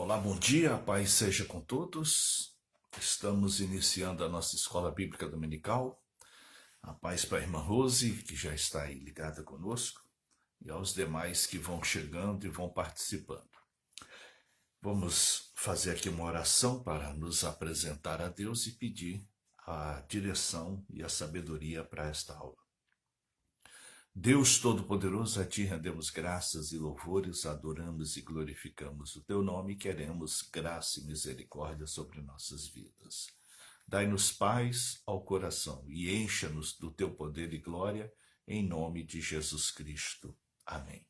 Olá, bom dia, a paz seja com todos. Estamos iniciando a nossa escola bíblica dominical. A paz para a irmã Rose, que já está aí ligada conosco, e aos demais que vão chegando e vão participando. Vamos fazer aqui uma oração para nos apresentar a Deus e pedir a direção e a sabedoria para esta aula. Deus Todo-Poderoso, a Ti rendemos graças e louvores, adoramos e glorificamos o Teu nome e queremos graça e misericórdia sobre nossas vidas. Dai-nos paz ao coração e encha-nos do Teu poder e glória, em nome de Jesus Cristo. Amém.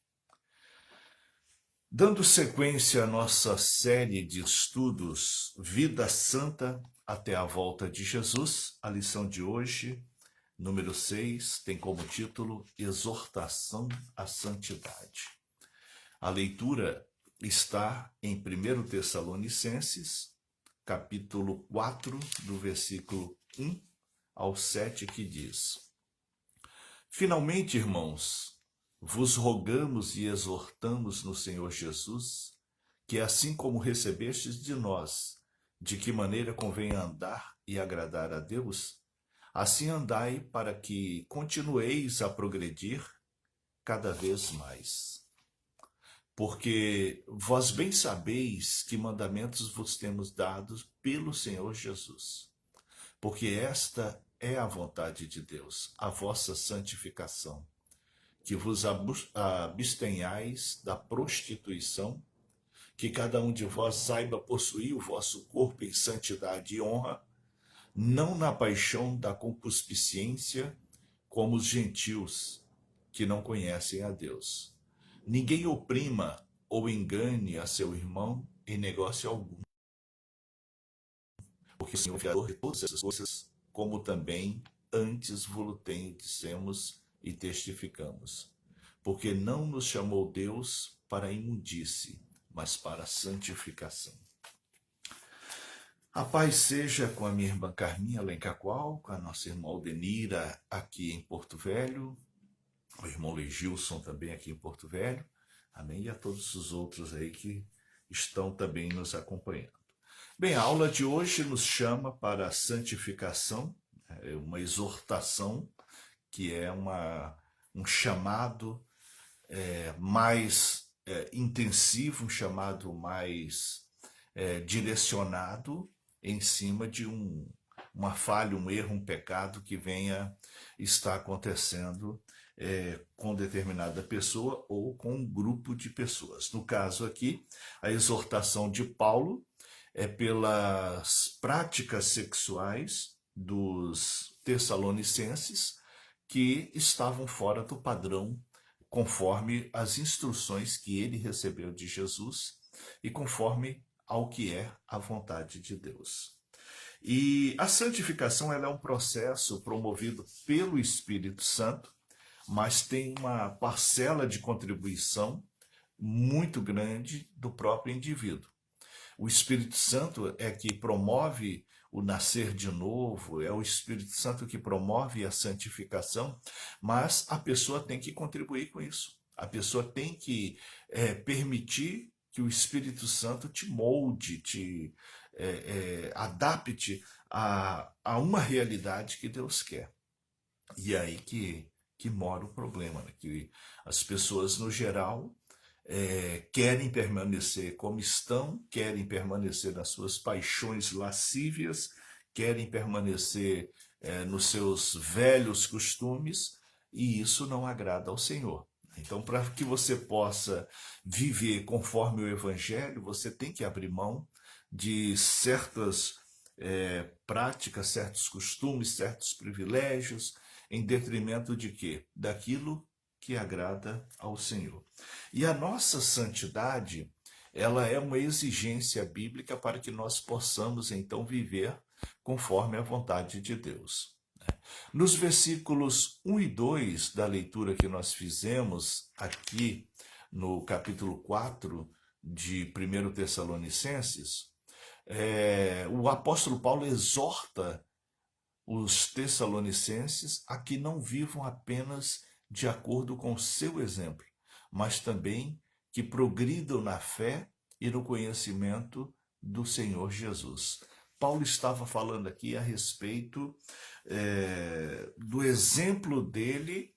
Dando sequência à nossa série de estudos Vida Santa até a volta de Jesus, a lição de hoje, número 6, tem como título Exortação à Santidade. A leitura está em 1 Tessalonicenses, capítulo 4, do versículo 1 ao 7, que diz: Finalmente, irmãos, vos rogamos e exortamos no Senhor Jesus, que assim como recebestes de nós, de que maneira convém andar e agradar a Deus, assim andai para que continueis a progredir cada vez mais. Porque vós bem sabeis que mandamentos vos temos dados pelo Senhor Jesus. Porque esta é a vontade de Deus, a vossa santificação, que vos abstenhais da prostituição, que cada um de vós saiba possuir o vosso corpo em santidade e honra, não na paixão da concupiscência, como os gentios que não conhecem a Deus. Ninguém oprima ou engane a seu irmão em negócio algum, porque o Senhor é Criador de todas essas coisas, como também antes vos dissemos e testificamos. Porque não nos chamou Deus para a imundície, mas para a santificação. A paz seja com a minha irmã Carminha Lencaqual, com a nossa irmã Aldenira aqui em Porto Velho, o irmão Legilson também aqui em Porto Velho, amém? E a todos os outros aí que estão também nos acompanhando. Bem, a aula de hoje nos chama para a santificação, uma exortação, que é um chamado mais intensivo, um chamado mais direcionado em cima de uma falha, um erro, um pecado que venha estar acontecendo com determinada pessoa ou com um grupo de pessoas. No caso aqui, a exortação de Paulo é pelas práticas sexuais dos tessalonicenses que estavam fora do padrão, conforme as instruções que ele recebeu de Jesus e conforme ao que é a vontade de Deus. E a santificação ela é um processo promovido pelo Espírito Santo, mas tem uma parcela de contribuição muito grande do próprio indivíduo. O Espírito Santo é que promove o nascer de novo, é o Espírito Santo que promove a santificação, mas a pessoa tem que contribuir com isso. A pessoa tem que permitir que o Espírito Santo te molde, te adapte a uma realidade que Deus quer. E é aí que mora o problema, né? Que as pessoas, no geral, querem permanecer como estão, querem permanecer nas suas paixões lascívias, querem permanecer nos seus velhos costumes, e isso não agrada ao Senhor. Então, para que você possa viver conforme o Evangelho, você tem que abrir mão de certas práticas, certos costumes, certos privilégios, em detrimento de quê? Daquilo que agrada ao Senhor. E a nossa santidade, ela é uma exigência bíblica para que nós possamos então viver conforme a vontade de Deus. Nos versículos 1 e 2 da leitura que nós fizemos aqui no capítulo 4 de 1 Tessalonicenses, o apóstolo Paulo exorta os tessalonicenses a que não vivam apenas de acordo com o seu exemplo, mas também que progridam na fé e no conhecimento do Senhor Jesus. Paulo estava falando aqui a respeito do exemplo dele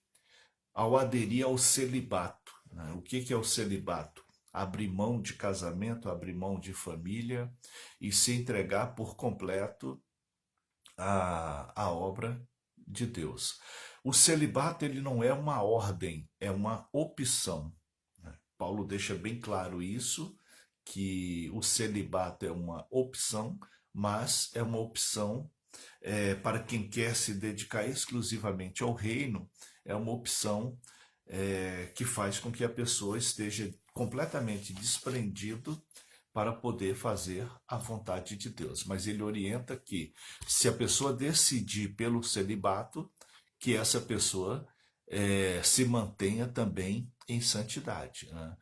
ao aderir ao celibato, né? O que é o celibato? Abrir mão de casamento, abrir mão de família e se entregar por completo à obra de Deus. O celibato ele não é uma ordem, é uma opção, né? Paulo deixa bem claro isso, que o celibato é uma opção, mas é uma opção para quem quer se dedicar exclusivamente ao reino, é uma opção que faz com que a pessoa esteja completamente desprendido para poder fazer a vontade de Deus. Mas ele orienta que, se a pessoa decidir pelo celibato, que essa pessoa se mantenha também em santidade, né?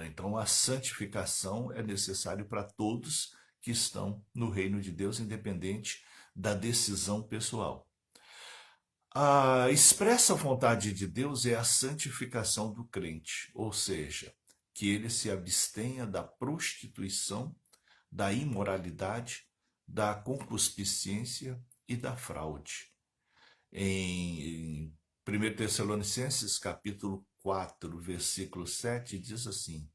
Então, a santificação é necessário para todos que estão no reino de Deus, independente da decisão pessoal. A expressa vontade de Deus é a santificação do crente, ou seja, que ele se abstenha da prostituição, da imoralidade, da concupiscência e da fraude. Em 1 Tessalonicenses capítulo 4, versículo 7, diz assim: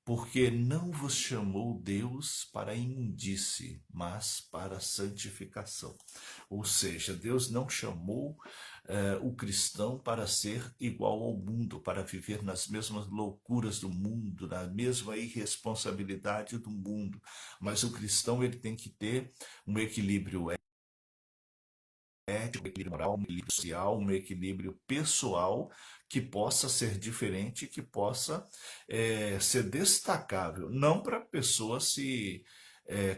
porque não vos chamou Deus para a imundície, mas para a santificação. Ou seja, Deus não chamou o cristão para ser igual ao mundo, para viver nas mesmas loucuras do mundo, na mesma irresponsabilidade do mundo. Mas o cristão ele tem que ter um equilíbrio ético, um equilíbrio moral, um equilíbrio social, um equilíbrio pessoal que possa ser diferente, que possa ser destacável, não para a pessoa se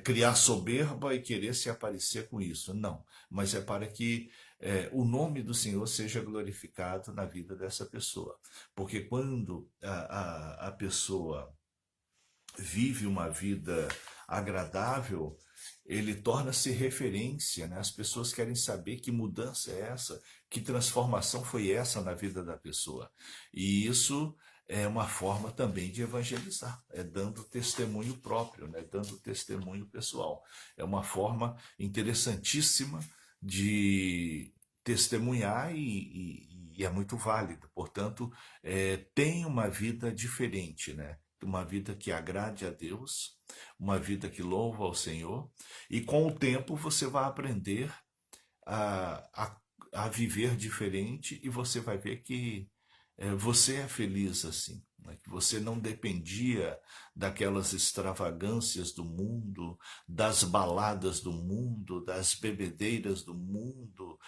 criar soberba e querer se aparecer com isso, não, mas é para que o nome do Senhor seja glorificado na vida dessa pessoa, porque quando a pessoa vive uma vida agradável, ele torna-se referência, né? As pessoas querem saber que mudança é essa, que transformação foi essa na vida da pessoa. E isso é uma forma também de evangelizar, é dando testemunho próprio, né? Dando testemunho pessoal. É uma forma interessantíssima de testemunhar e é muito válido. Portanto, tem uma vida diferente, né? Uma vida que agrade a Deus, uma vida que louva ao Senhor, e com o tempo você vai aprender a viver diferente e você vai ver que você é feliz assim, né? Que você não dependia daquelas extravagâncias do mundo, das baladas do mundo, das bebedeiras do mundo,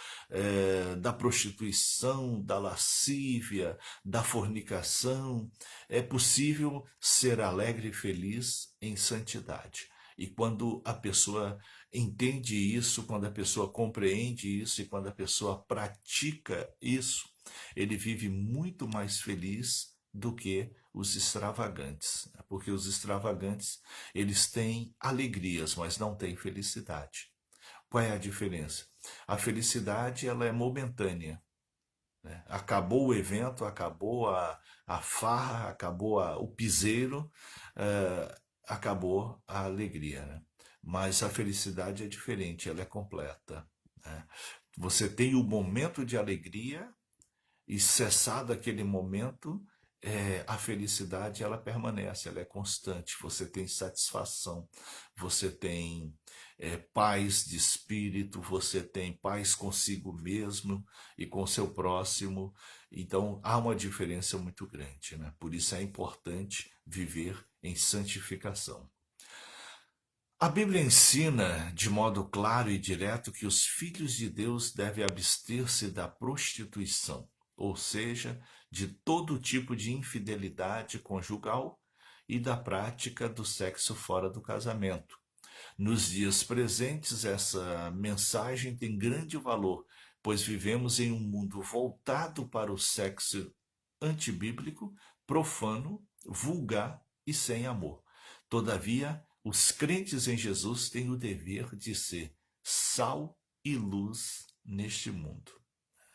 da prostituição, da lascívia, da fornicação. É possível ser alegre e feliz em santidade. E quando a pessoa entende isso, quando a pessoa compreende isso e quando a pessoa pratica isso, ele vive muito mais feliz do que os extravagantes, né? Porque os extravagantes, eles têm alegrias, mas não têm felicidade. Qual é a diferença? A felicidade, ela é momentânea, né? Acabou o evento, acabou a farra, acabou o piseiro, acabou a alegria, né? Mas a felicidade é diferente, ela é completa, né? Você tem o momento de alegria e cessado aquele momento, a felicidade ela permanece, ela é constante. Você tem satisfação, você tem paz de espírito, você tem paz consigo mesmo e com seu próximo. Então há uma diferença muito grande, né? Por isso é importante viver em santificação. A Bíblia ensina de modo claro e direto que os filhos de Deus devem abster-se da prostituição, ou seja, de todo tipo de infidelidade conjugal e da prática do sexo fora do casamento. Nos dias presentes, essa mensagem tem grande valor, pois vivemos em um mundo voltado para o sexo antibíblico, profano, vulgar e sem amor. Todavia, os crentes em Jesus têm o dever de ser sal e luz neste mundo.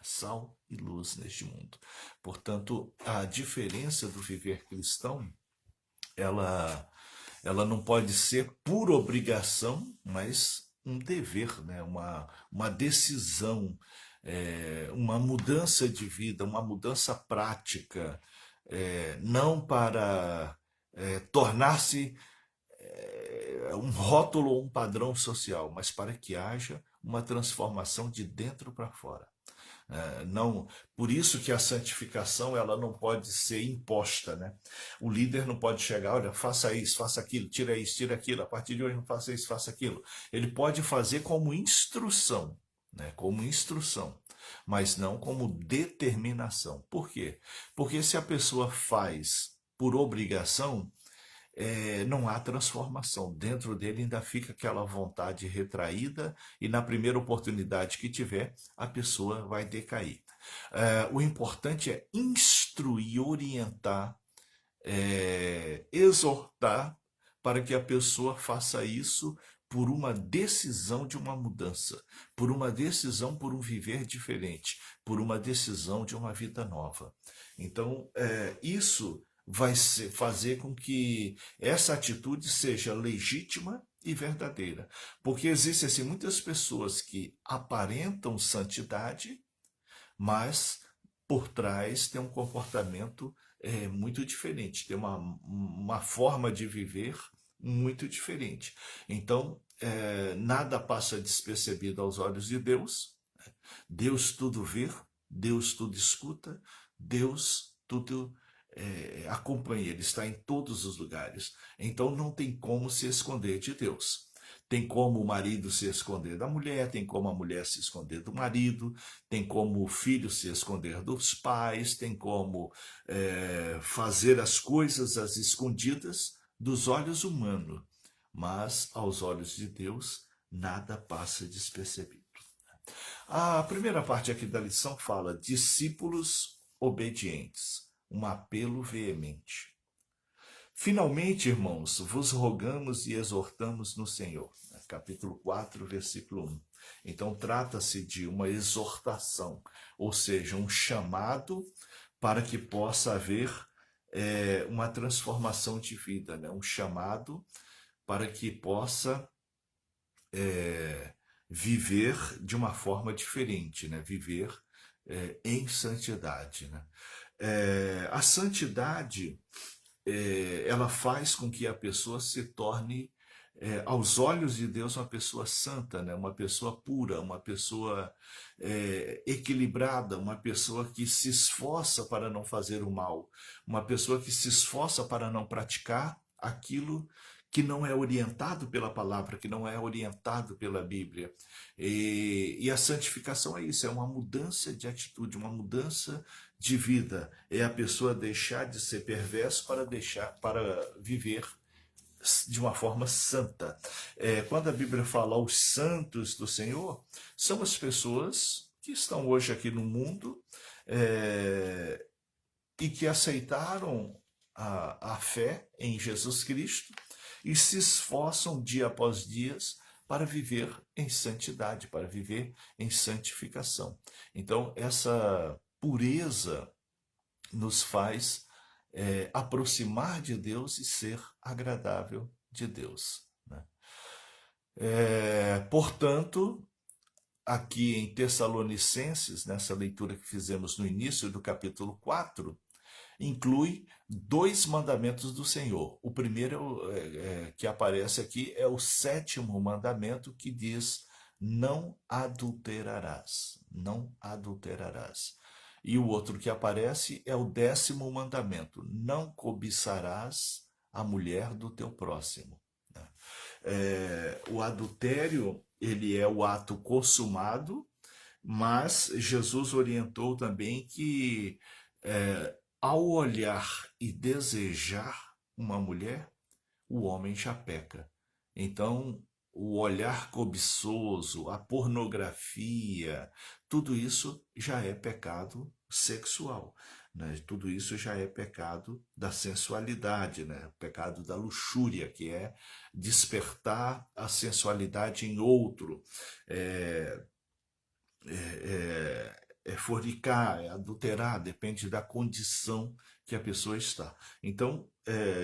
Sal e luz neste mundo. Portanto, a diferença do viver cristão, ela ela não pode ser por obrigação, mas um dever, né? Uma decisão, uma mudança de vida, uma mudança prática, não para tornar-se um rótulo ou um padrão social, mas para que haja uma transformação de dentro para fora. Não, por isso que a santificação ela não pode ser imposta, né? O líder não pode chegar, olha, faça isso, faça aquilo, tira isso, tira aquilo, a partir de hoje não faça isso, faça aquilo. Ele pode fazer como instrução, né? Como instrução, mas não como determinação. Por quê? Porque se a pessoa faz por obrigação, não há transformação. Dentro dele ainda fica aquela vontade retraída e na primeira oportunidade que tiver, a pessoa vai decair. O importante é instruir, orientar, exortar para que a pessoa faça isso por uma decisão de uma mudança, por uma decisão por um viver diferente, por uma decisão de uma vida nova. Então, isso vai fazer com que essa atitude seja legítima e verdadeira. Porque existem assim, muitas pessoas que aparentam santidade, mas por trás tem um comportamento muito diferente, tem uma forma de viver muito diferente. Então, nada passa despercebido aos olhos de Deus. Deus tudo vê, Deus tudo escuta, Deus tudo acompanha, Ele está em todos os lugares. Então não tem como se esconder de Deus. Tem como o marido se esconder da mulher, tem como a mulher se esconder do marido, tem como o filho se esconder dos pais, tem como fazer as coisas às escondidas dos olhos humanos. Mas aos olhos de Deus, nada passa despercebido. A primeira parte aqui da lição fala discípulos obedientes, um apelo veemente. Finalmente, irmãos, vos rogamos e exortamos no Senhor. Capítulo 4, versículo 1. Então, trata-se de uma exortação, ou seja, um chamado para que possa haver uma transformação de vida, né? Um chamado para que possa viver de uma forma diferente, né? Viver em santidade. Né? A santidade ela faz com que a pessoa se torne, aos olhos de Deus, uma pessoa santa, né? Uma pessoa pura, uma pessoa equilibrada, uma pessoa que se esforça para não fazer o mal, uma pessoa que se esforça para não praticar aquilo que não é orientado pela palavra, que não é orientado pela Bíblia. E a santificação é isso, é uma mudança de atitude, uma mudança de vida. É a pessoa deixar de ser perverso para viver de uma forma santa. Quando a Bíblia fala os santos do Senhor, são as pessoas que estão hoje aqui no mundo e que aceitaram a fé em Jesus Cristo e se esforçam dia após dia para viver em santidade, para viver em santificação. Então, essa pureza nos faz aproximar de Deus e ser agradável de Deus. Né? Portanto, aqui em Tessalonicenses, nessa leitura que fizemos no início do capítulo 4, inclui dois mandamentos do Senhor. O primeiro que aparece aqui é o sétimo mandamento, que diz: não adulterarás. Não adulterarás. E o outro que aparece é o 10º mandamento: não cobiçarás a mulher do teu próximo. O adultério, ele é o ato consumado, mas Jesus orientou também que ao olhar e desejar uma mulher, o homem já peca. Então, o olhar cobiçoso, a pornografia, tudo isso já é pecado sexual. Né? Tudo isso já é pecado da sensualidade, né? Pecado da luxúria, que é despertar a sensualidade em outro. Fornicar, adulterar, depende da condição que a pessoa está. Então,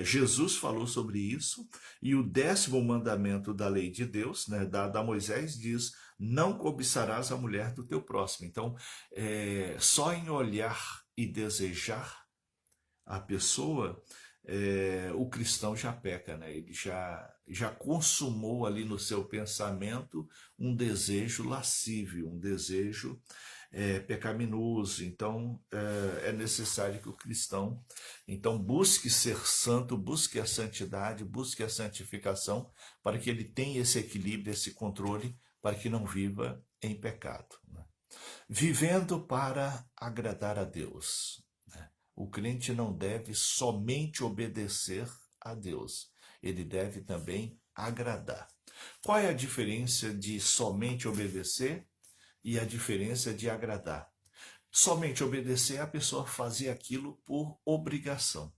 Jesus falou sobre isso, e o 10º mandamento da lei de Deus, né, dado a Moisés, diz: não cobiçarás a mulher do teu próximo. Então, só em olhar e desejar a pessoa, o cristão já peca, né? Ele já consumou ali no seu pensamento um desejo lascívio, um desejo pecaminoso. Então, é necessário que o cristão, então, busque ser santo, busque a santidade, busque a santificação, para que ele tenha esse equilíbrio, esse controle, para que não viva em pecado, né? Vivendo para agradar a Deus, né? O crente não deve somente obedecer a Deus, ele deve também agradar. Qual é a diferença de somente obedecer e a diferença de agradar? Somente obedecer, a pessoa fazer aquilo por obrigação.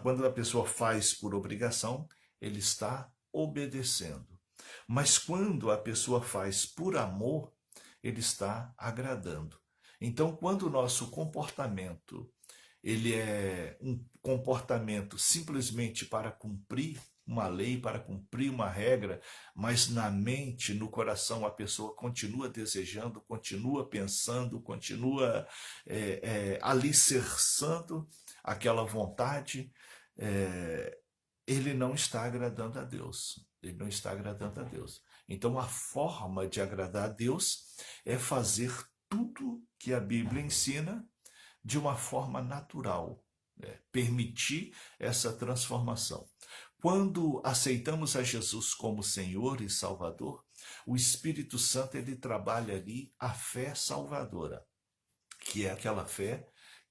Quando a pessoa faz por obrigação, ele está obedecendo. Mas quando a pessoa faz por amor, ele está agradando. Então, quando o nosso comportamento ele é um comportamento simplesmente para cumprir uma lei, para cumprir uma regra, mas na mente, no coração, a pessoa continua desejando, continua pensando, continua alicerçando aquela vontade, ele não está agradando a Deus. Ele não está agradando a Deus. Então, a forma de agradar a Deus é fazer tudo que a Bíblia ensina de uma forma natural, né? Permitir essa transformação. Quando aceitamos a Jesus como Senhor e Salvador, o Espírito Santo ele trabalha ali a fé salvadora, que é aquela fé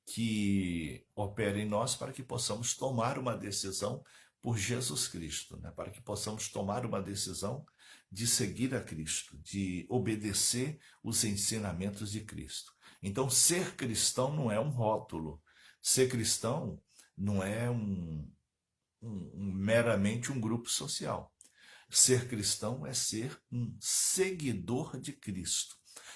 que opera em nós para que possamos tomar uma decisão por Jesus Cristo, né? Para que possamos tomar uma decisão de seguir a Cristo, de obedecer os ensinamentos de Cristo. Então, ser cristão não é um rótulo. Ser cristão não é meramente um grupo social. Ser cristão é ser um seguidor de Cristo.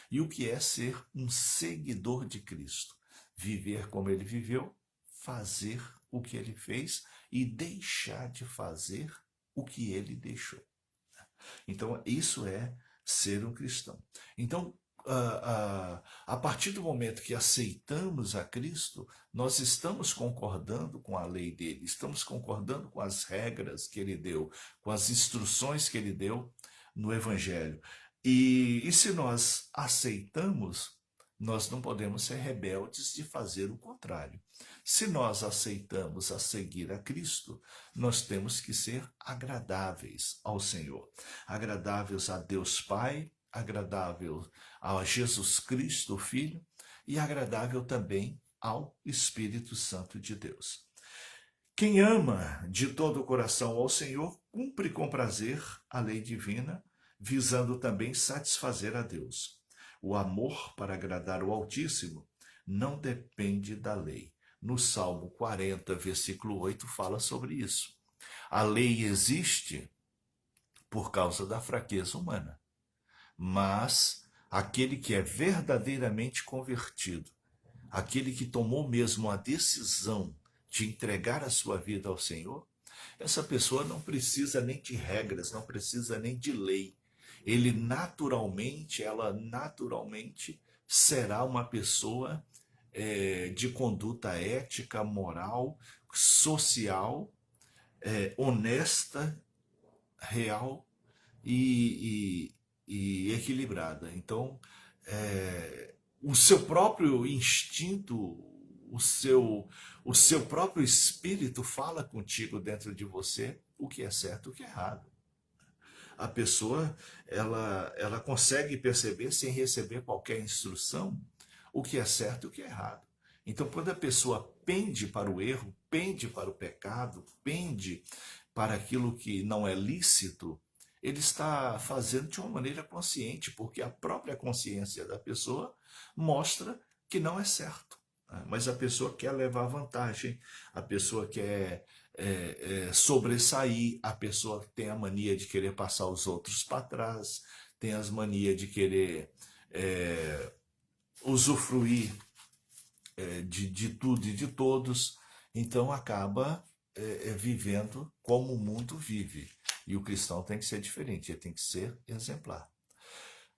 E o que é ser um seguidor de Cristo? Viver como ele viveu, fazer o que ele fez e deixar de fazer o que ele deixou. Então, isso é ser um cristão. Então, a partir do momento que aceitamos a Cristo, nós estamos concordando com a lei dele, estamos concordando com as regras que ele deu, com as instruções que ele deu no Evangelho. E se nós aceitamos, nós não podemos ser rebeldes de fazer o contrário. Se nós aceitamos a seguir a Cristo, nós temos que ser agradáveis ao Senhor, agradáveis a Deus Pai, agradável a Jesus Cristo, o Filho, e agradável também ao Espírito Santo de Deus. Quem ama de todo o coração ao Senhor, cumpre com prazer a lei divina, visando também satisfazer a Deus. O amor para agradar o Altíssimo não depende da lei. No Salmo 40, versículo 8, fala sobre isso. A lei existe por causa da fraqueza humana, mas aquele que é verdadeiramente convertido, aquele que tomou mesmo a decisão de entregar a sua vida ao Senhor, essa pessoa não precisa nem de regras, não precisa nem de lei. Ela naturalmente será uma pessoa de conduta ética, moral, social, honesta, real e equilibrada. Então, o seu próprio instinto, o seu próprio espírito fala contigo dentro de você o que é certo e o que é errado. A pessoa ela consegue perceber, sem receber qualquer instrução, o que é certo e o que é errado. Então, quando a pessoa pende para o erro, pende para o pecado, pende para aquilo que não é lícito, ele está fazendo de uma maneira consciente, porque a própria consciência da pessoa mostra que não é certo. Mas a pessoa quer levar vantagem, a pessoa quer sobressair, a pessoa tem a mania de querer passar os outros para trás, tem as manias de querer usufruir de tudo e de todos, então acaba vivendo como o mundo vive. E o cristão tem que ser diferente, ele tem que ser exemplar.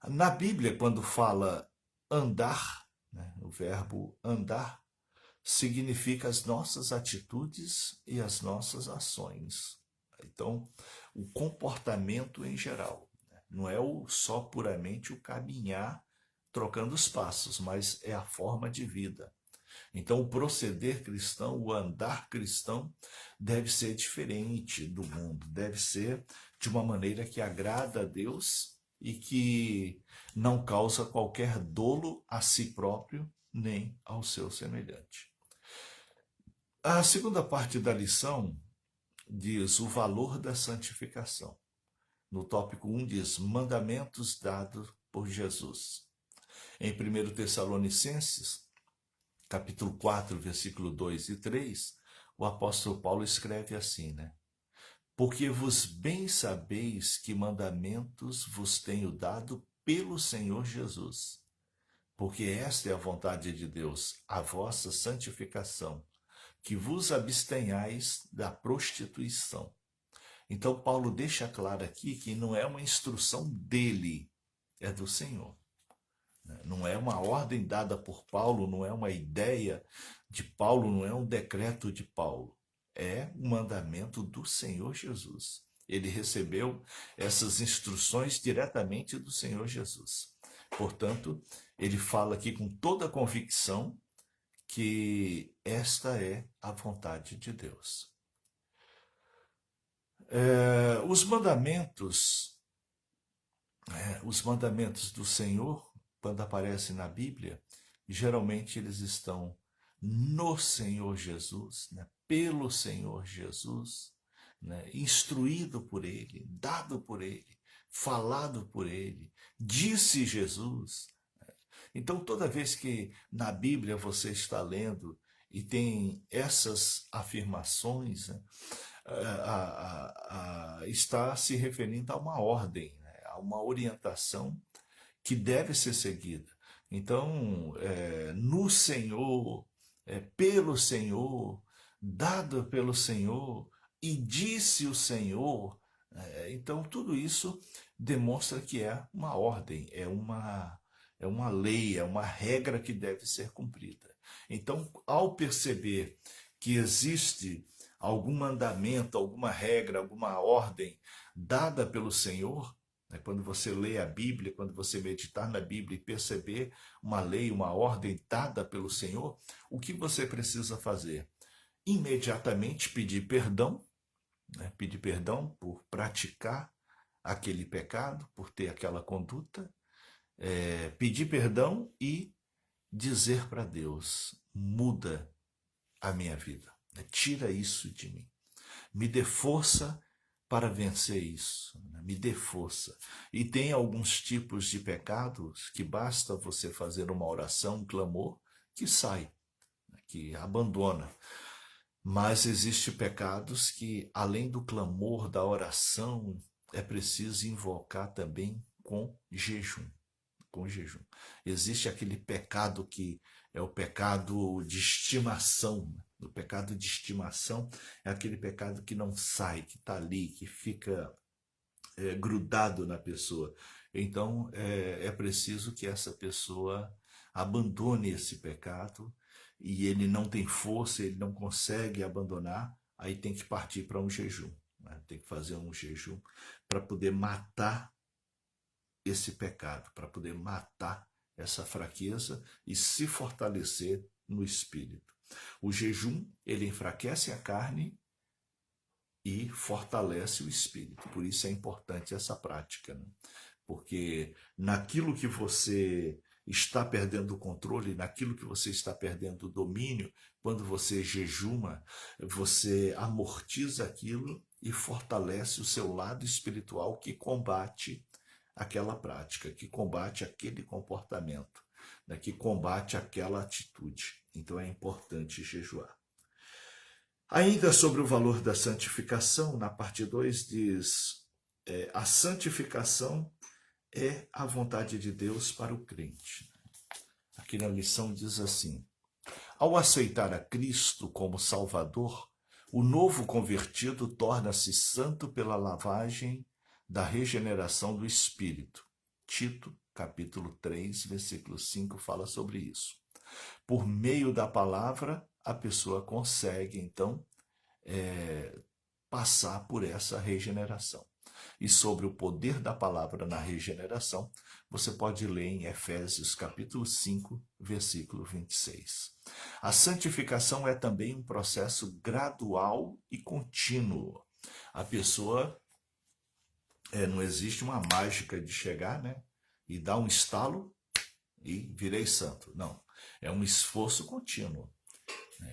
Na Bíblia, quando fala andar, né, o verbo andar significa as nossas atitudes e as nossas ações. Então, o comportamento em geral, né? Não é só puramente o caminhar trocando os passos, mas é a forma de vida. Então, o proceder cristão, o andar cristão, deve ser diferente do mundo, deve ser de uma maneira que agrada a Deus e que não causa qualquer dolo a si próprio nem ao seu semelhante. A segunda parte da lição diz o valor da santificação. No tópico 1 diz mandamentos dados por Jesus. Em 1 Tessalonicenses, capítulo 4, versículo 2 e 3, o apóstolo Paulo escreve assim, né? Porque vos bem sabeis que mandamentos vos tenho dado pelo Senhor Jesus. Porque esta é a vontade de Deus, a vossa santificação, que vos abstenhais da prostituição. Então Paulo deixa claro aqui que não é uma instrução dele, é do Senhor. Não é uma ordem dada por Paulo, não é uma ideia de Paulo, não é um decreto de Paulo. É um mandamento do Senhor Jesus. Ele recebeu essas instruções diretamente do Senhor Jesus. Portanto, ele fala aqui com toda a convicção que esta é a vontade de Deus. Os mandamentos do Senhor, quando aparecem na Bíblia, geralmente eles estão no Senhor Jesus, né? Pelo Senhor Jesus, né? Instruído por Ele, dado por Ele, falado por Ele, disse Jesus. Então, toda vez que na Bíblia você está lendo e tem essas afirmações, né, está se referindo a uma ordem, né, a uma orientação que deve ser seguida. Então, no Senhor, pelo Senhor, dado pelo Senhor, e disse o Senhor. Então, tudo isso demonstra que é uma ordem, é uma lei, é uma regra que deve ser cumprida. Então, ao perceber que existe algum mandamento, alguma regra, alguma ordem dada pelo Senhor, quando você lê a Bíblia, quando você meditar na Bíblia e perceber uma lei, uma ordem dada pelo Senhor, o que você precisa fazer? Imediatamente pedir perdão, né? Pedir perdão por praticar aquele pecado, por ter aquela conduta, pedir perdão e dizer para Deus: muda a minha vida, tira isso de mim, me dê força para vencer isso, me dê força. E tem alguns tipos de pecados que basta você fazer uma oração, um clamor, que sai, que abandona. Mas existem pecados que, além do clamor, da oração, é preciso invocar também com jejum. Com jejum. Existe aquele pecado que é o pecado de estimação. O pecado de estimação é aquele pecado que não sai, que está ali, que fica grudado na pessoa. Então é preciso que essa pessoa abandone esse pecado e ele não tem força, ele não consegue abandonar, aí tem que partir para um jejum. Né? Tem que fazer um jejum para poder matar esse pecado, para poder matar essa fraqueza e se fortalecer no espírito. O jejum, ele enfraquece a carne e fortalece o espírito. Por isso é importante essa prática, né? Porque naquilo que você está perdendo o controle, naquilo que você está perdendo o domínio, quando você jejuma, você amortiza aquilo e fortalece o seu lado espiritual que combate aquela prática, que combate aquele comportamento, né, que combate aquela atitude. Então é importante jejuar. Ainda sobre o valor da santificação, na parte 2 diz, a santificação é a vontade de Deus para o crente. Aqui na lição diz assim, Ao aceitar a Cristo como Salvador, o novo convertido torna-se santo pela lavagem da regeneração do Espírito. Tito, capítulo 3, versículo 5, fala sobre isso. Por meio da palavra, a pessoa consegue, então, passar por essa regeneração. E sobre o poder da palavra na regeneração, você pode ler em Efésios capítulo 5, versículo 26. A santificação é também um processo gradual e contínuo. A pessoa, não existe uma mágica de chegar, né, e dar um estalo e virei santo. Não, é um esforço contínuo.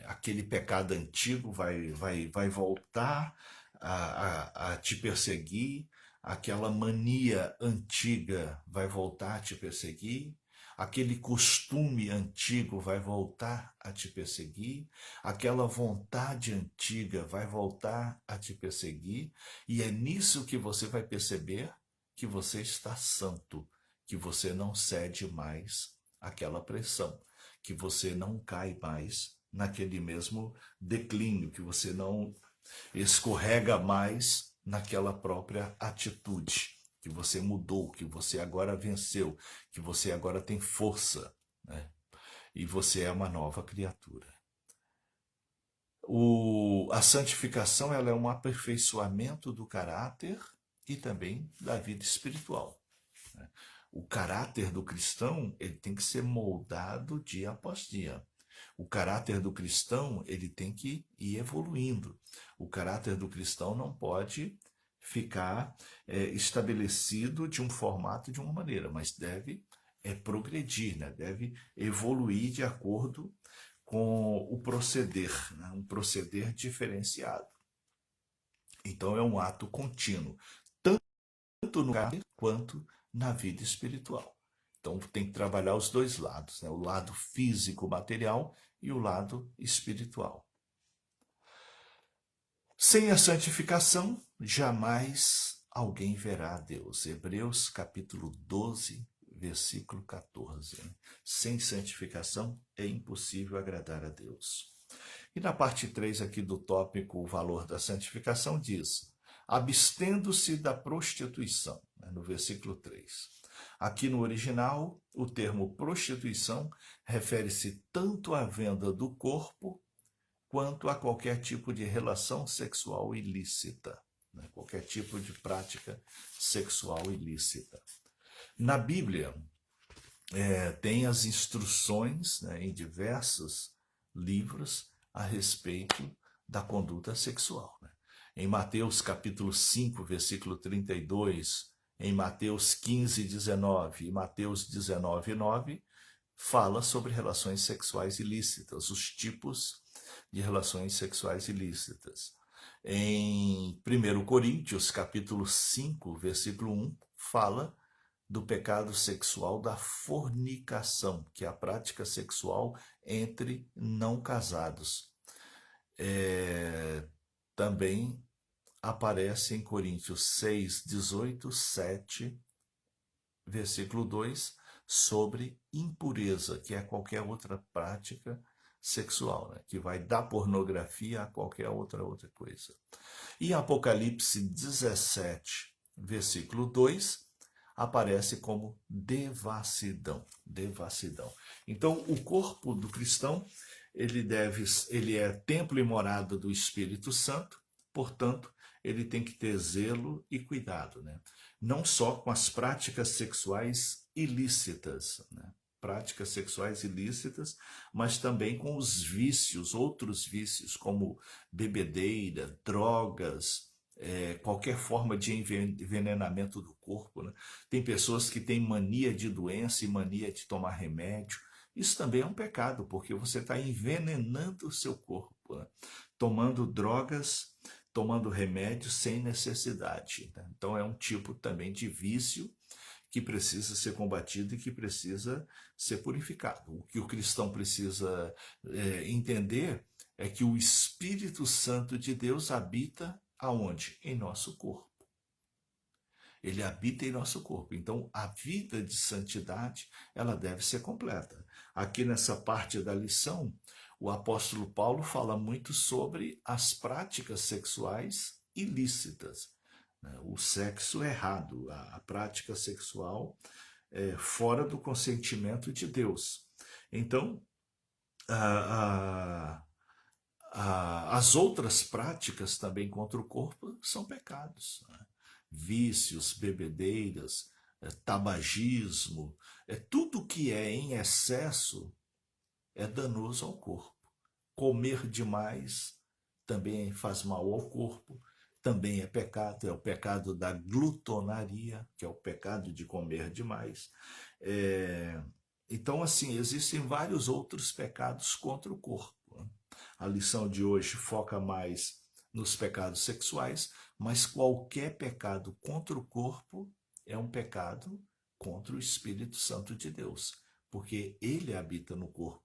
Aquele pecado antigo vai voltar a te perseguir, aquela mania antiga vai voltar a te perseguir, aquele costume antigo vai voltar a te perseguir, aquela vontade antiga vai voltar a te perseguir, e é nisso que você vai perceber que você está santo, que você não cede mais àquela pressão, que você não cai mais naquele mesmo declínio, que você não escorrega mais naquela própria atitude, que você mudou, que você agora venceu, que você agora tem força, né? E você é uma nova criatura. A santificação, ela é um aperfeiçoamento do caráter e também da vida espiritual, né? O caráter do cristão, ele tem que ser moldado dia após dia. O caráter do cristão, ele tem que ir evoluindo. O caráter do cristão não pode ficar estabelecido de um formato, de uma maneira, mas deve progredir, né? Deve evoluir de acordo com o proceder, né? Um proceder diferenciado. Então é um ato contínuo, tanto no caráter quanto na vida espiritual. Então tem que trabalhar os dois lados, né? O lado físico, material, e o lado espiritual. Sem a santificação, jamais alguém verá a Deus. Hebreus capítulo 12, versículo 14. Sem santificação é impossível agradar a Deus. E na parte 3 aqui do tópico, o valor da santificação diz: abstendo-se da prostituição, no versículo 3. Aqui no original, o termo prostituição refere-se tanto à venda do corpo quanto a qualquer tipo de relação sexual ilícita, né? Qualquer tipo de prática sexual ilícita. Na Bíblia, tem as instruções, né, em diversos livros a respeito da conduta sexual, né? Em Mateus capítulo 5, versículo 32, em Mateus 15, 19 e Mateus 19, 9, fala sobre relações sexuais ilícitas, os tipos de relações sexuais ilícitas. Em 1 Coríntios capítulo 5, versículo 1, fala do pecado sexual da fornicação, que é a prática sexual entre não casados. Também aparece em Coríntios 6, 18, 7, versículo 2, sobre impureza, que é qualquer outra prática sexual, né? Que vai da pornografia a qualquer outra coisa. E Apocalipse 17, versículo 2, aparece como devassidão. Então, o corpo do cristão, ele é templo e morada do Espírito Santo, portanto, ele tem que ter zelo e cuidado, né? Não só com as práticas sexuais ilícitas, né? Práticas sexuais ilícitas, mas também com os vícios, outros vícios, como bebedeira, drogas, qualquer forma de envenenamento do corpo, né? Tem pessoas que têm mania de doença e mania de tomar remédio. Isso também é um pecado, porque você está envenenando o seu corpo, né? Tomando drogas, tomando remédio sem necessidade, né? Então é um tipo também de vício que precisa ser combatido e que precisa ser purificado. O que o cristão precisa entender é que o Espírito Santo de Deus habita aonde? Em nosso corpo. Ele habita em nosso corpo. Então, a vida de santidade, ela deve ser completa. Aqui nessa parte da lição, o apóstolo Paulo fala muito sobre as práticas sexuais ilícitas, né? O sexo errado, a prática sexual fora do consentimento de Deus. Então, a, as outras práticas também contra o corpo são pecados, né? Vícios, bebedeiras, tabagismo, tudo que é em excesso é danoso ao corpo. Comer demais também faz mal ao corpo, também é pecado, é o pecado da glutonaria, que é o pecado de comer demais. Então, assim, existem vários outros pecados contra o corpo. A lição de hoje foca mais nos pecados sexuais, mas qualquer pecado contra o corpo é um pecado contra o Espírito Santo de Deus, porque ele habita no corpo,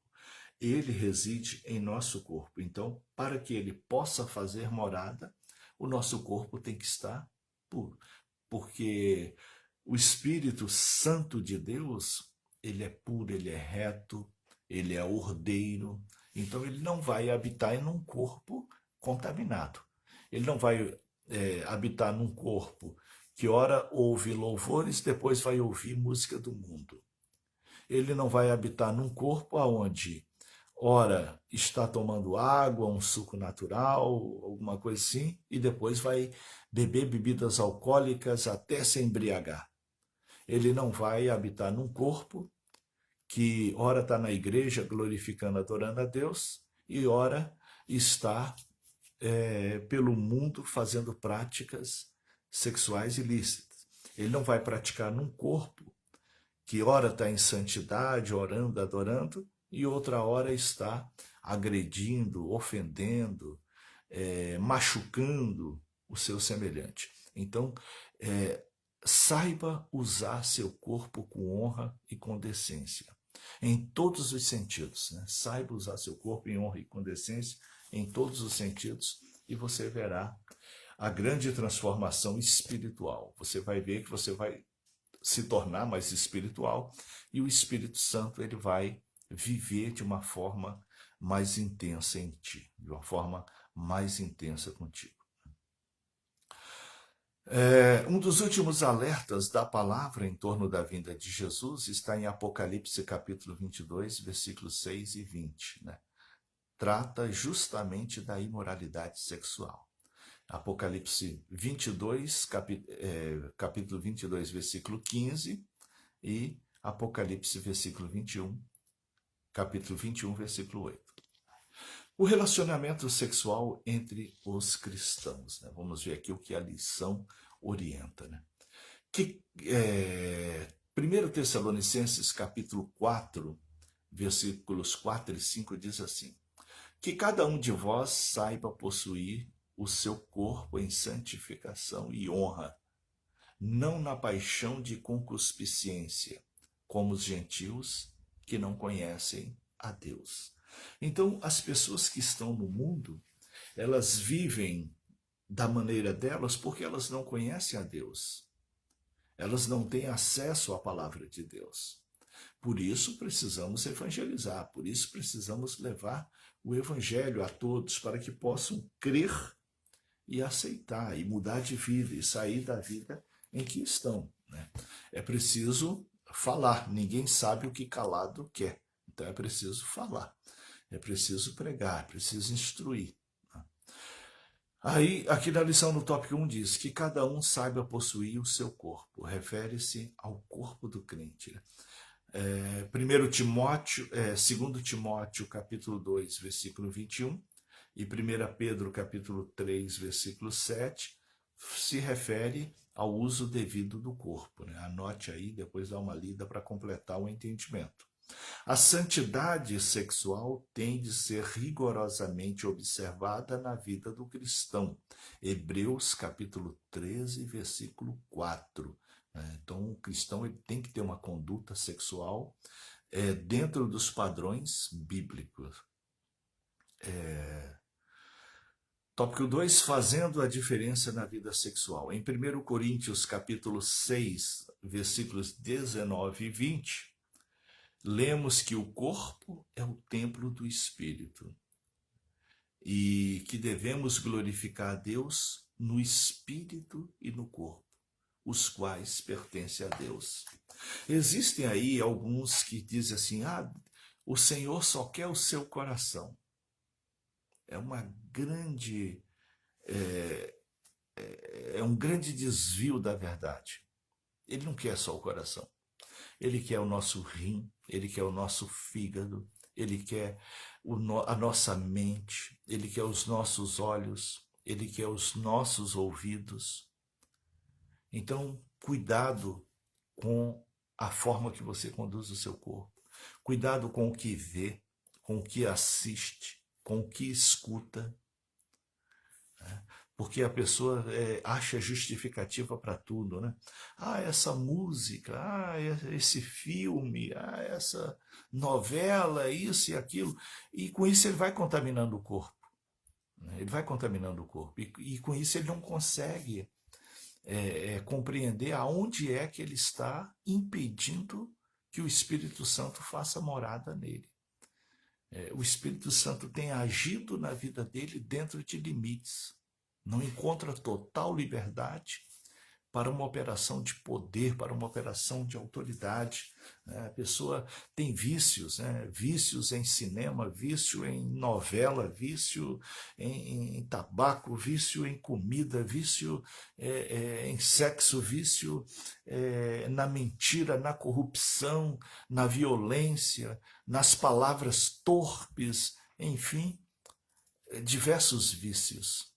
ele reside em nosso corpo. Então, para que ele possa fazer morada, o nosso corpo tem que estar puro, porque o Espírito Santo de Deus, ele é puro, ele é reto, ele é ordeiro. Então ele não vai habitar em um corpo contaminado. Ele não vai habitar num corpo que ora ouve louvores, depois vai ouvir música do mundo. Ele não vai habitar num corpo aonde ora está tomando água, um suco natural, alguma coisa assim, e depois vai beber bebidas alcoólicas até se embriagar. Ele não vai habitar num corpo que ora está na igreja glorificando, adorando a Deus, e ora está pelo mundo fazendo práticas sexuais ilícitas. Ele não vai praticar num corpo que ora está em santidade, orando, adorando, e outra hora está agredindo, ofendendo, machucando o seu semelhante. Então, saiba usar seu corpo com honra e com decência, em todos os sentidos, né? Saiba usar seu corpo em honra e com decência, em todos os sentidos, e você verá a grande transformação espiritual. Você vai ver que você vai se tornar mais espiritual e o Espírito Santo ele vai viver de uma forma mais intensa em ti, de uma forma mais intensa contigo. Um dos últimos alertas da palavra em torno da vinda de Jesus está em Apocalipse capítulo 22, versículos 6 e 20, né? Trata justamente da imoralidade sexual. Apocalipse 22, capítulo 22, versículo 15 e Apocalipse versículo 21, capítulo 21, versículo 8. O relacionamento sexual entre os cristãos, né? Vamos ver aqui o que a lição orienta, né? 1 Tessalonicenses capítulo 4, versículos 4 e 5 diz assim: que cada um de vós saiba possuir o seu corpo em santificação e honra, não na paixão de concupiscência, como os gentios que não conhecem a Deus. Então, as pessoas que estão no mundo, elas vivem da maneira delas porque elas não conhecem a Deus. Elas não têm acesso à palavra de Deus. Por isso precisamos evangelizar, por isso precisamos levar o evangelho a todos para que possam crer e aceitar e mudar de vida e sair da vida em que estão, né? É preciso falar, ninguém sabe o que calado quer, então é preciso falar, é preciso pregar, é preciso instruir. Aí, aqui na lição no tópico 1 diz que cada um saiba possuir o seu corpo, refere-se ao corpo do crente, né? 2 Timóteo capítulo 2, versículo 21 e 1 Pedro capítulo 3, versículo 7 se refere ao uso devido do corpo, né? Anote aí, depois dá uma lida para completar o entendimento. A santidade sexual tem de ser rigorosamente observada na vida do cristão. Hebreus capítulo 13, versículo 4. Então, o cristão ele tem que ter uma conduta sexual dentro dos padrões bíblicos. Tópico 2, fazendo a diferença na vida sexual. Em 1 Coríntios capítulo 6, versículos 19 e 20, lemos que o corpo é o templo do Espírito e que devemos glorificar a Deus no Espírito e no corpo, os quais pertencem a Deus. Existem aí alguns que dizem assim, o Senhor só quer o seu coração. É uma grande, é um grande desvio da verdade. Ele não quer só o coração. Ele quer o nosso rim, ele quer o nosso fígado, ele quer a nossa mente, ele quer os nossos olhos, ele quer os nossos ouvidos. Então, cuidado com a forma que você conduz o seu corpo. Cuidado com o que vê, com o que assiste, com o que escuta. Porque a pessoa acha justificativa para tudo, né? Essa música, esse filme, essa novela, isso e aquilo. E com isso ele vai contaminando o corpo. Né? Ele vai contaminando o corpo. E com isso ele não consegue compreender aonde é que ele está impedindo que o Espírito Santo faça morada nele. O Espírito Santo tem agido na vida dele dentro de limites. Não encontra total liberdade para uma operação de poder, para uma operação de autoridade. A pessoa tem vícios, vícios em cinema, vício em novela, vício em tabaco, vício em comida, vício em sexo, vício na mentira, na corrupção, na violência, nas palavras torpes, enfim, diversos vícios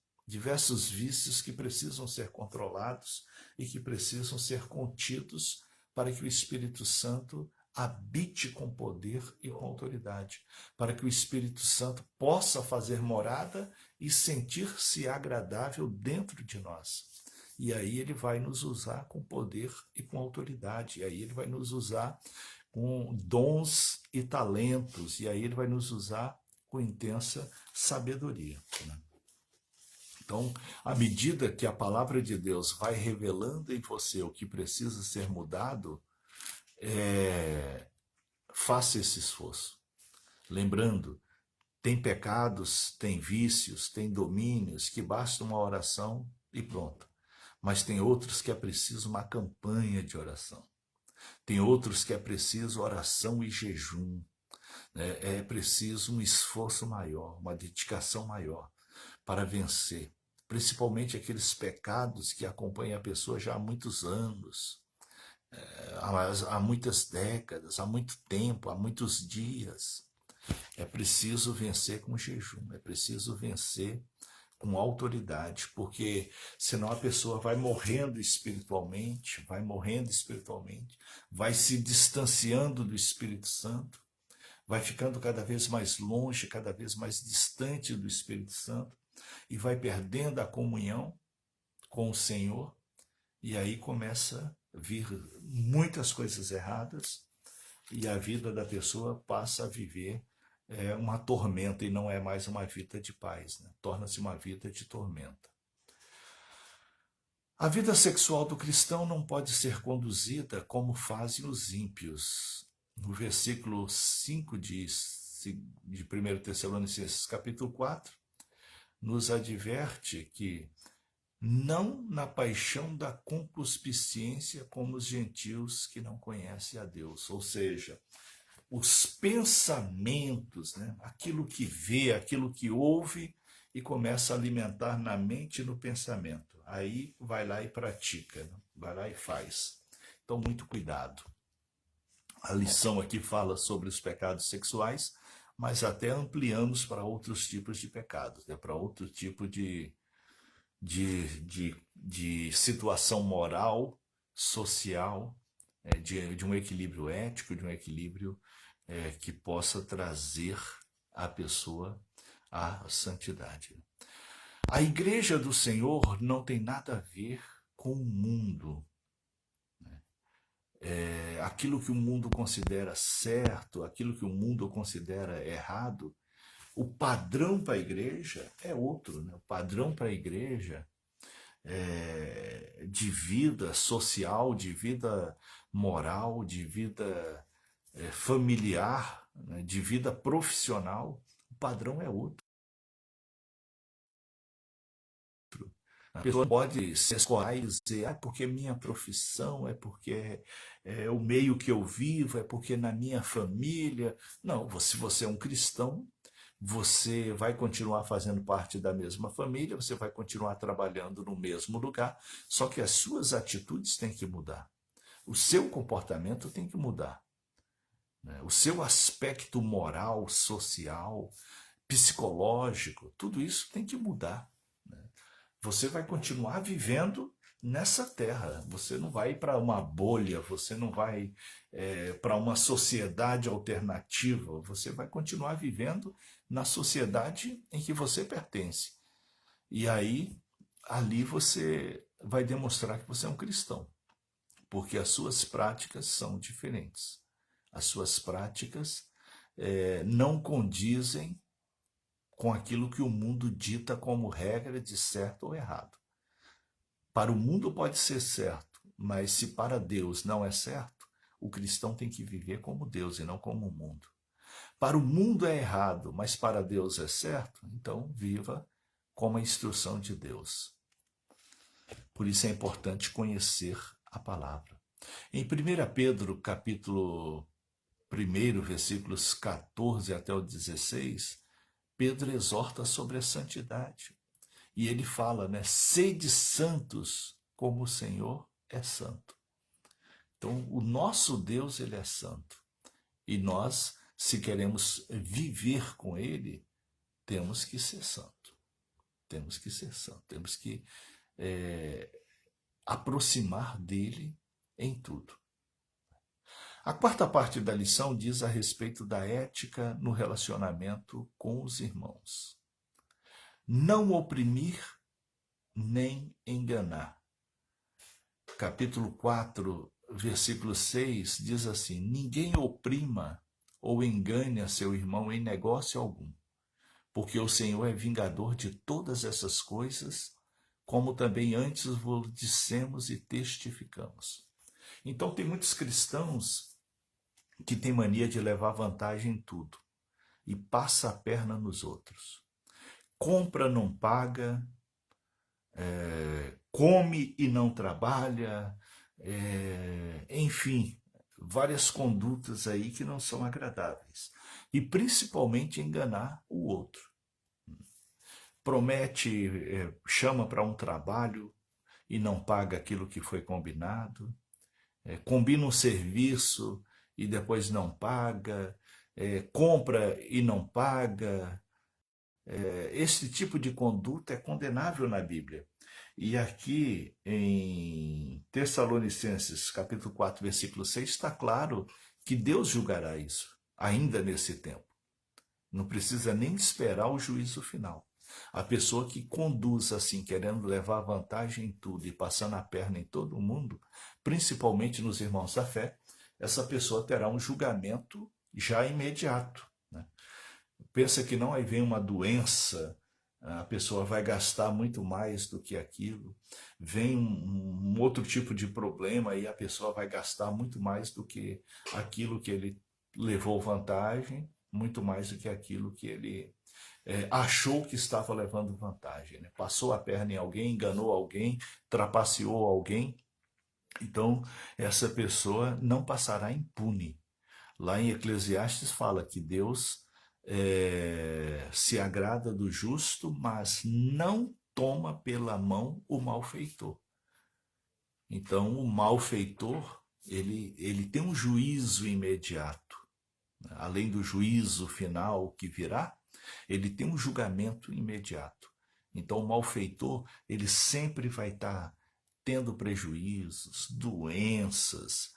que precisam ser controlados e que precisam ser contidos para que o Espírito Santo habite com poder e com autoridade, para que o Espírito Santo possa fazer morada e sentir-se agradável dentro de nós. E aí ele vai nos usar com poder e com autoridade, e aí ele vai nos usar com dons e talentos, e aí ele vai nos usar com intensa sabedoria, né? Então, à medida que a palavra de Deus vai revelando em você o que precisa ser mudado, faça esse esforço. Lembrando, tem pecados, tem vícios, tem domínios que basta uma oração e pronto. Mas tem outros que é preciso uma campanha de oração. Tem outros que é preciso oração e jejum. É preciso um esforço maior, uma dedicação maior para vencer, principalmente aqueles pecados que acompanham a pessoa já há muitos anos, há muitas décadas, há muito tempo, há muitos dias. É preciso vencer com jejum, é preciso vencer com autoridade, porque senão a pessoa vai morrendo espiritualmente, vai se distanciando do Espírito Santo, vai ficando cada vez mais longe, cada vez mais distante do Espírito Santo, e vai perdendo a comunhão com o Senhor, e aí começa a vir muitas coisas erradas, e a vida da pessoa passa a viver uma tormenta, e não é mais uma vida de paz, né? Torna-se uma vida de tormenta. A vida sexual do cristão não pode ser conduzida como fazem os ímpios. No versículo 5 de 1 Tessalonicenses, capítulo 4, nos adverte que não na paixão da concupiscência como os gentios que não conhecem a Deus. Ou seja, os pensamentos, né? Aquilo que vê, aquilo que ouve e começa a alimentar na mente e no pensamento. Aí vai lá e pratica, né? Vai lá e faz. Então, muito cuidado. A lição aqui fala sobre os pecados sexuais, mas até ampliamos para outros tipos de pecados, né? Para outro tipo de situação moral, social, de um equilíbrio ético, de um equilíbrio que possa trazer a pessoa à santidade. A igreja do Senhor não tem nada a ver com o mundo. Aquilo que o mundo considera certo, aquilo que o mundo considera errado, o padrão para a igreja é outro, né? O padrão para a igreja de vida social, de vida moral, de vida familiar, né, de vida profissional, o padrão é outro. A pessoa pode se escorar e dizer, porque minha profissão, é porque é o meio que eu vivo, é porque na minha família. Não, se você é um cristão, você vai continuar fazendo parte da mesma família, você vai continuar trabalhando no mesmo lugar, só que as suas atitudes têm que mudar. O seu comportamento tem que mudar, né? O seu aspecto moral, social, psicológico, tudo isso tem que mudar, né? Você vai continuar vivendo nessa terra. Você não vai para uma bolha, você não vai para uma sociedade alternativa. Você vai continuar vivendo na sociedade em que você pertence. E aí, ali você vai demonstrar que você é um cristão, porque as suas práticas são diferentes. As suas práticas não condizem com aquilo que o mundo dita como regra de certo ou errado. Para o mundo pode ser certo, mas se para Deus não é certo, o cristão tem que viver como Deus e não como o mundo. Para o mundo é errado, mas para Deus é certo, então viva como a instrução de Deus. Por isso é importante conhecer a palavra. Em 1 Pedro, capítulo 1, versículos 14 até o 16, Pedro exorta sobre a santidade. E ele fala, né? Sede santos como o Senhor é santo. Então, o nosso Deus, ele é santo. E nós, se queremos viver com ele, temos que ser santo. Temos que ser santo. Temos que aproximar dele em tudo. A quarta parte da lição diz a respeito da ética no relacionamento com os irmãos. Não oprimir nem enganar. Capítulo 4, versículo 6 diz assim: ninguém oprima ou engane a seu irmão em negócio algum, porque o Senhor é vingador de todas essas coisas, como também antes vos dissemos e testificamos. Então tem muitos cristãos que têm mania de levar vantagem em tudo e passa a perna nos outros. Compra, não paga, come e não trabalha, enfim, várias condutas aí que não são agradáveis. E principalmente enganar o outro. Promete, chama para um trabalho e não paga aquilo que foi combinado, combina um serviço e depois não paga, compra e não paga. Esse tipo de conduta é condenável na Bíblia. E aqui em Tessalonicenses, capítulo 4, versículo 6, está claro que Deus julgará isso, ainda nesse tempo. Não precisa nem esperar o juízo final. A pessoa que conduz assim, querendo levar vantagem em tudo e passando a perna em todo mundo, principalmente nos irmãos da fé, essa pessoa terá um julgamento já imediato, né? Pensa que não, aí vem uma doença, a pessoa vai gastar muito mais do que aquilo, vem um outro tipo de problema e a pessoa vai gastar muito mais do que aquilo que ele levou vantagem, muito mais do que aquilo que ele achou que estava levando vantagem, né? Passou a perna em alguém, enganou alguém, trapaceou alguém. Então, essa pessoa não passará impune. Lá em Eclesiastes fala que Deus se agrada do justo, mas não toma pela mão o malfeitor. Então, o malfeitor, ele tem um juízo imediato, né? Além do juízo final que virá, ele tem um julgamento imediato. Então, o malfeitor, ele sempre vai estar tendo prejuízos, doenças,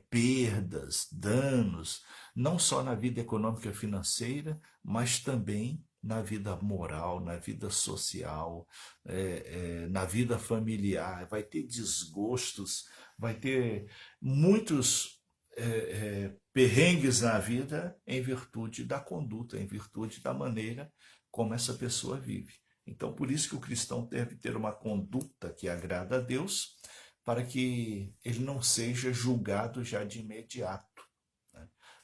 perdas, danos, não só na vida econômica e financeira, mas também na vida moral, na vida social, na vida familiar. Vai ter desgostos, vai ter muitos perrengues na vida em virtude da conduta, em virtude da maneira como essa pessoa vive. Então, por isso que o cristão deve ter uma conduta que agrada a Deus, para que ele não seja julgado já de imediato.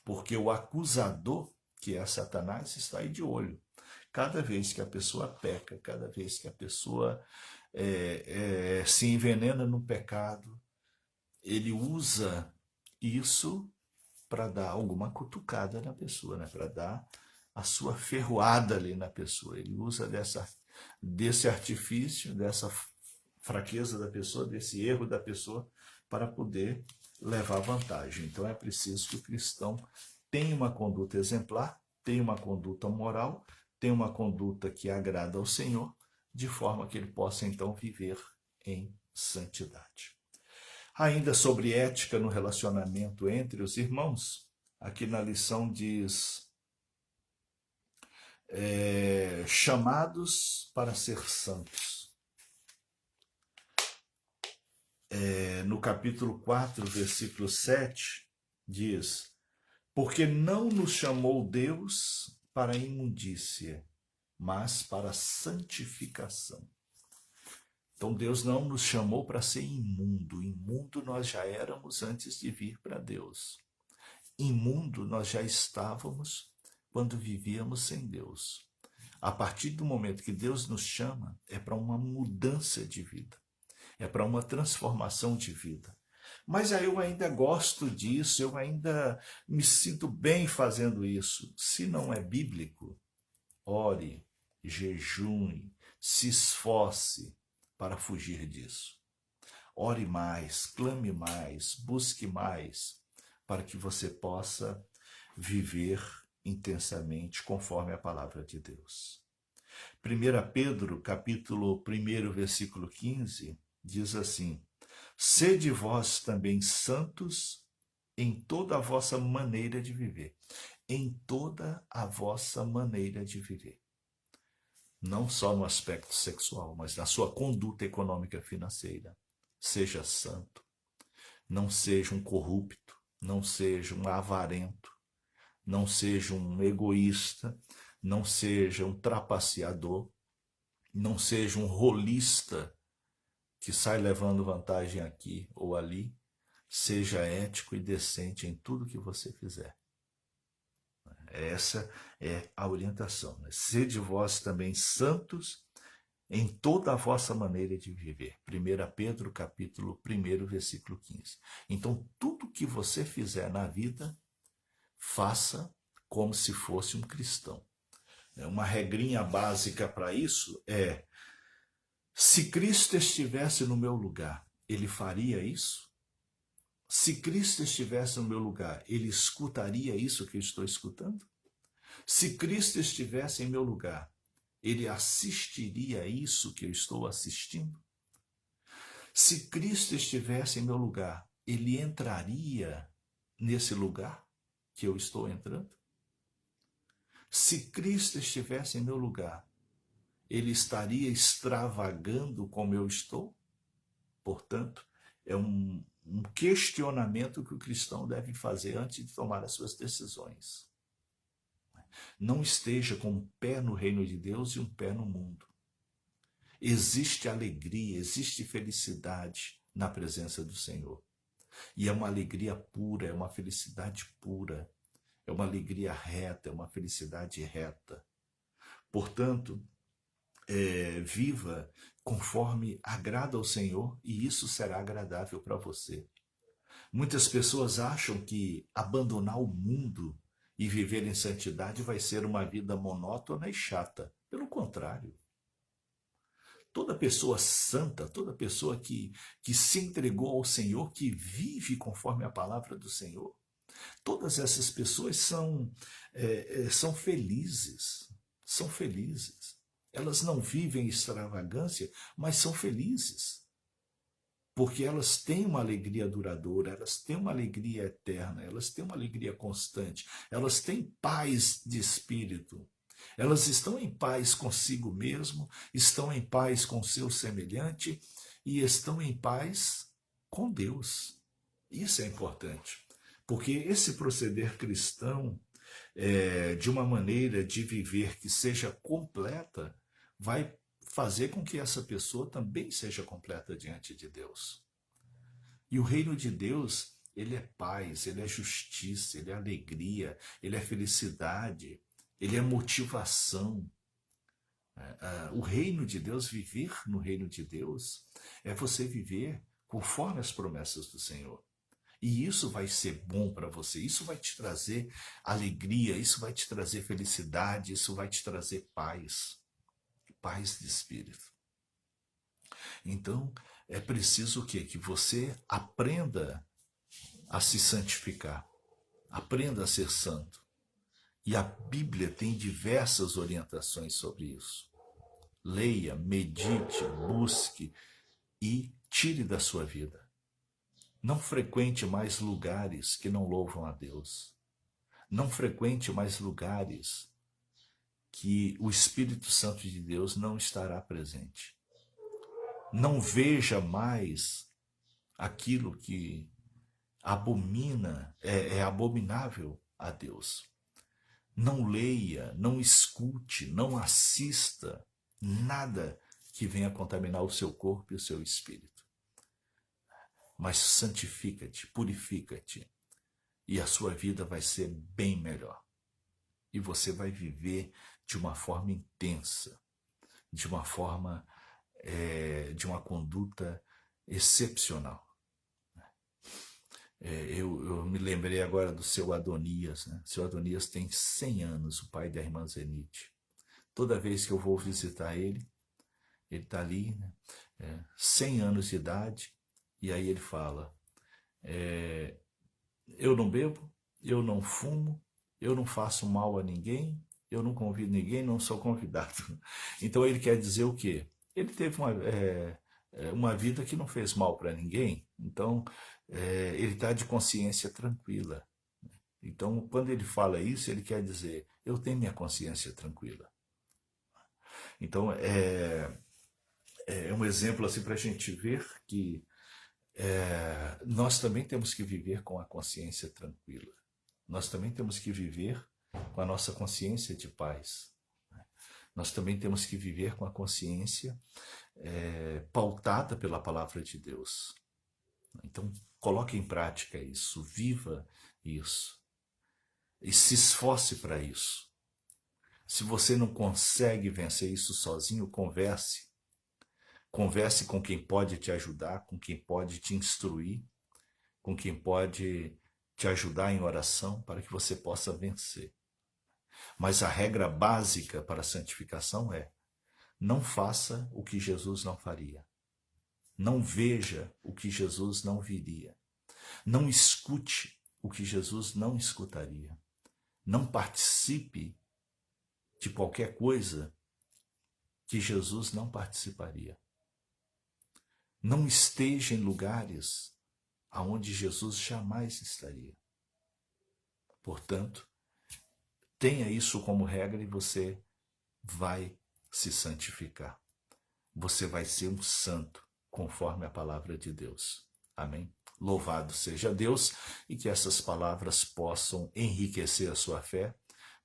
porque o acusador, que é Satanás, está aí de olho. Cada vez que a pessoa peca, cada vez que a pessoa se envenena no pecado, ele usa isso para dar alguma cutucada na pessoa, né? Para dar a sua ferroada ali na pessoa. Ele usa desse artifício, dessa fraqueza da pessoa, desse erro da pessoa, para poder levar vantagem. Então é preciso que o cristão tenha uma conduta exemplar, tenha uma conduta moral, tenha uma conduta que agrada ao Senhor, de forma que ele possa então viver em santidade. Ainda sobre ética no relacionamento entre os irmãos, aqui na lição diz: chamados para ser santos. No capítulo 4, versículo 7, diz: porque não nos chamou Deus para a imundícia, mas para a santificação. Então Deus não nos chamou para ser imundo. Imundo nós já éramos antes de vir para Deus. Imundo nós já estávamos quando vivíamos sem Deus. A partir do momento que Deus nos chama, é para uma mudança de vida. É para uma transformação de vida. Mas aí eu ainda gosto disso, eu ainda me sinto bem fazendo isso. Se não é bíblico, ore, jejune, se esforce para fugir disso. Ore mais, clame mais, busque mais, para que você possa viver intensamente conforme a palavra de Deus. 1 Pedro, capítulo 1, versículo 15, diz assim: sede vós também santos em toda a vossa maneira de viver. Em toda a vossa maneira de viver. Não só no aspecto sexual, mas na sua conduta econômica financeira. Seja santo. Não seja um corrupto. Não seja um avarento. Não seja um egoísta. Não seja um trapaceador. Não seja um rolista que sai levando vantagem aqui ou ali. Seja ético e decente em tudo que você fizer. Essa é a orientação. Né? Sede vós também santos em toda a vossa maneira de viver. 1 Pedro, capítulo 1, versículo 15. Então, tudo que você fizer na vida, faça como se fosse um cristão. Uma regrinha básica para isso é: se Cristo estivesse no meu lugar, ele faria isso? Se Cristo estivesse no meu lugar, ele escutaria isso que eu estou escutando? Se Cristo estivesse em meu lugar, ele assistiria isso que eu estou assistindo? Se Cristo estivesse em meu lugar, ele entraria nesse lugar que eu estou entrando? Se Cristo estivesse em meu lugar, ele estaria extravagando como eu estou? Portanto, é um questionamento que o cristão deve fazer antes de tomar as suas decisões. Não esteja com um pé no reino de Deus e um pé no mundo. Existe alegria, existe felicidade na presença do Senhor. E é uma alegria pura, é uma felicidade pura, é uma alegria reta, é uma felicidade reta. Portanto, viva conforme agrada ao Senhor e isso será agradável para você. Muitas pessoas acham que abandonar o mundo e viver em santidade vai ser uma vida monótona e chata. Pelo contrário. Toda pessoa santa, toda pessoa que se entregou ao Senhor, que vive conforme a palavra do Senhor, todas essas pessoas são felizes. São felizes. Elas não vivem extravagância, mas são felizes. Porque elas têm uma alegria duradoura, elas têm uma alegria eterna, elas têm uma alegria constante, elas têm paz de espírito. Elas estão em paz consigo mesmo, estão em paz com seu semelhante e estão em paz com Deus. Isso é importante, porque esse proceder cristão, de uma maneira de viver que seja completa, vai fazer com que essa pessoa também seja completa diante de Deus. E o reino de Deus Ele é paz, ele é justiça, ele é alegria, ele é felicidade, ele é motivação. O reino de Deus, viver no reino de Deus, é você viver conforme as promessas do Senhor. E isso vai ser bom para você, isso vai te trazer alegria, isso vai te trazer felicidade, isso vai te trazer paz, paz de espírito. Então, é preciso o quê? Que você aprenda a se santificar, aprenda a ser santo. E a Bíblia tem diversas orientações sobre isso. Leia, medite, busque e tire da sua vida. Não frequente mais lugares que não louvam a Deus. Não frequente mais lugares que o Espírito Santo de Deus não estará presente. Não veja mais aquilo que abomina, é abominável a Deus. Não leia, não escute, não assista nada que venha contaminar o seu corpo e o seu espírito. Mas santifica-te, purifica-te, e a sua vida vai ser bem melhor. E você vai viver de uma forma intensa, de uma forma, de uma conduta excepcional. Eu me lembrei agora do seu Adonias, né? Seu Adonias tem 100 anos, o pai da irmã Zenite. Toda vez que eu vou visitar ele está ali, né? 100 anos de idade, e aí ele fala, eu não bebo, eu não fumo, eu não faço mal a ninguém, eu não convido ninguém, não sou convidado. Então ele quer dizer o quê? Ele teve uma vida que não fez mal para ninguém, então ele está de consciência tranquila. Então, quando ele fala isso, ele quer dizer, eu tenho minha consciência tranquila. Então, é um exemplo assim para a gente ver que nós também temos que viver com a consciência tranquila. Nós também temos que viver com a nossa consciência de paz. Nós também temos que viver com a consciência pautada pela palavra de Deus. Então, coloque em prática isso, viva isso e se esforce para isso. Se você não consegue vencer isso sozinho, converse. Converse com quem pode te ajudar, com quem pode te instruir, com quem pode te ajudar em oração para que você possa vencer. Mas a regra básica para a santificação é: não faça o que Jesus não faria. Não veja o que Jesus não viria. Não escute o que Jesus não escutaria. Não participe de qualquer coisa que Jesus não participaria. Não esteja em lugares aonde Jesus jamais estaria. Portanto, tenha isso como regra e você vai se santificar. Você vai ser um santo, conforme a palavra de Deus. Amém? Louvado seja Deus, e que essas palavras possam enriquecer a sua fé,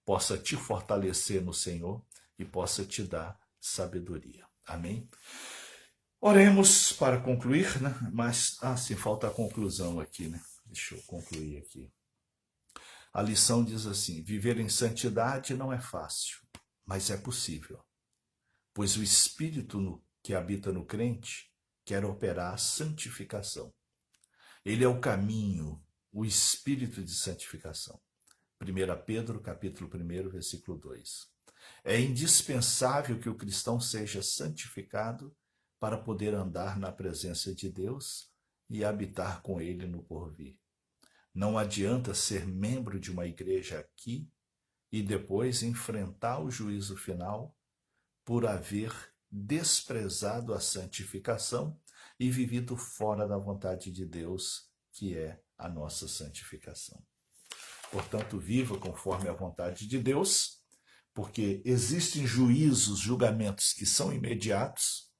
possa te fortalecer no Senhor e possa te dar sabedoria. Amém? Oremos para concluir, né? Mas, sim, falta a conclusão aqui, né? Deixa eu concluir aqui. A lição diz assim: viver em santidade não é fácil, mas é possível, pois o Espírito que habita no crente quer operar a santificação. Ele é o caminho, o Espírito de santificação. 1 Pedro, capítulo 1, versículo 2. É indispensável que o cristão seja santificado para poder andar na presença de Deus e habitar com Ele no porvir. Não adianta ser membro de uma igreja aqui e depois enfrentar o juízo final por haver desprezado a santificação e vivido fora da vontade de Deus, que é a nossa santificação. Portanto, viva conforme a vontade de Deus, porque existem juízos, julgamentos que são imediatos,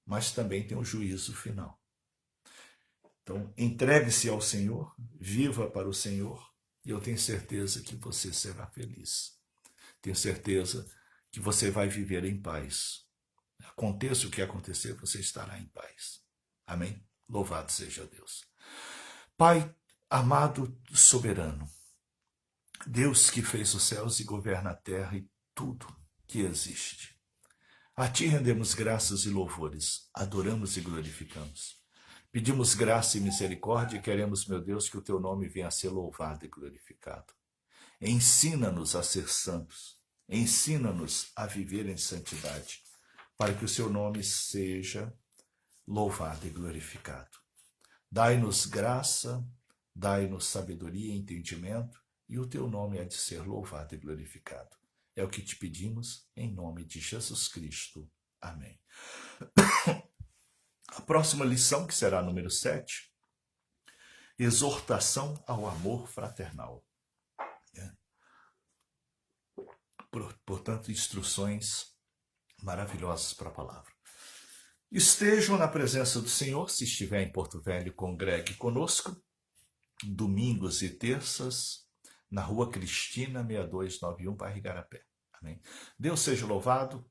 mas também tem o juízo final. Então, entregue-se ao Senhor, viva para o Senhor, e eu tenho certeza que você será feliz. Tenho certeza que você vai viver em paz. Aconteça o que acontecer, você estará em paz. Amém? Louvado seja Deus. Pai, Amado soberano, Deus que fez os céus e governa a terra e tudo que existe. A ti rendemos graças e louvores, adoramos e glorificamos. Pedimos graça e misericórdia e queremos, meu Deus, que o teu nome venha a ser louvado e glorificado. Ensina-nos a ser santos, ensina-nos a viver em santidade, para que o seu nome seja louvado e glorificado. Dai-nos graça, dai-nos sabedoria e entendimento, e o teu nome há de ser louvado e glorificado. É o que te pedimos, em nome de Jesus Cristo. Amém. A próxima lição, que será a número 7, exortação ao amor fraternal. Portanto, instruções maravilhosas para a palavra. Estejam na presença do Senhor, se estiver em Porto Velho, congregue conosco, domingos e terças, na Rua Cristina, 6291, bairro Igarapé. Amém. Deus seja louvado.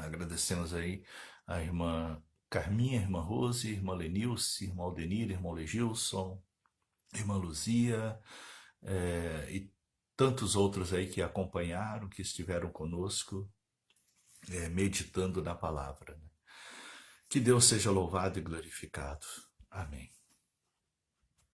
Agradecemos aí a irmã Carminha, irmã Rose, irmã Lenilce, irmã Aldenir, irmão Legilson, irmã Luzia, e tantos outros aí que acompanharam, que estiveram conosco, meditando na palavra. Que Deus seja louvado e glorificado. Amém.